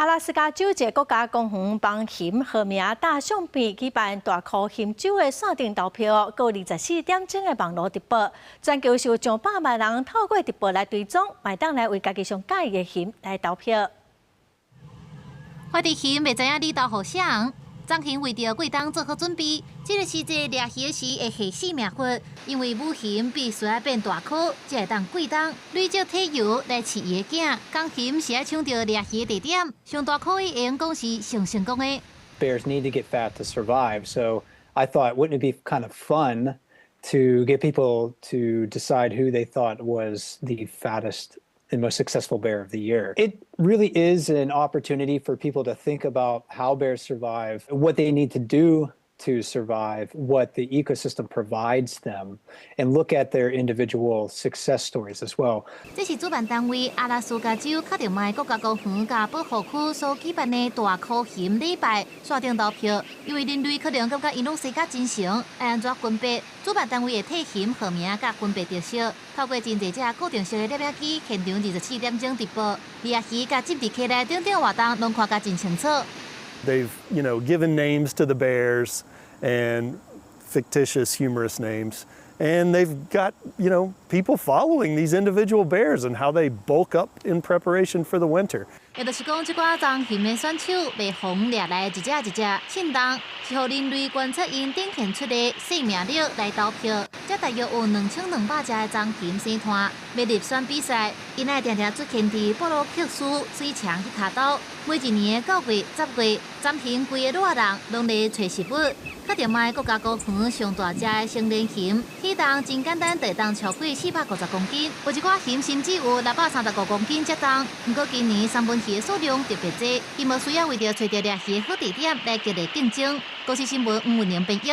阿拉斯加州一个国家公园帮鑫和名大象边举办大颗鑫州的线上投票，到24点钟的网络直播，全球有上百万人透过直播来追踪，买当来为家己上喜的鑫来投票。发伫鑫袂知影你投互啥，张鑫为着过冬做好准备，这个时节掠鱼时会下死命活，因为母鑫必须要变大颗，才会当过冬。累积体油来饲伊的囝，讲鑫是爱抢到掠鱼的地点，上大颗的会用讲是上成功的。Bears need to get fat to survive, so I thought, wouldn't it be kind of fun to get people to decide who they thought was the fattest and most successful bear of the year? It really is an opportunity for people to think about how bears survive, what they need to do to survive, what the ecosystem provides them, and look at their individual success stories as well. 这是主办单位阿拉斯加州卡丁麦国家公园甲保护区所举办的大颗鑫礼拜线上投票，因为人类可能感觉因拢生甲真常，爱安怎分别？主办单位会替鑫号名甲分别特色，透过真侪只固定式的摄影机，现场24点钟直播，掠鱼甲浸伫溪内顶顶活动，拢看甲真清楚。They've, given names to the bears and fictitious, humorous names. And they've got, people following these individual bears and how they bulk up in preparation for the winter. 也就是讲，这寡张鑫的选手被风掠来一只一只，庆动是互人类观测因展现出的生命力来投票。这大约有2200只的张鑫生团要入选比赛，因爱定定出现伫布鲁克斯水墙去卡刀。每一年的9月、10月，暂停规个热人拢在找食物。卡丁麦国家公园上大只的成年鑫，体重真简单，就当超过450公斤。有一寡鑫甚至有635公斤这重。不过今年三文鱼的数量特别多，伊无需要为着找到掠鱼的好地点来激烈竞争。国际新闻吴文玲编译。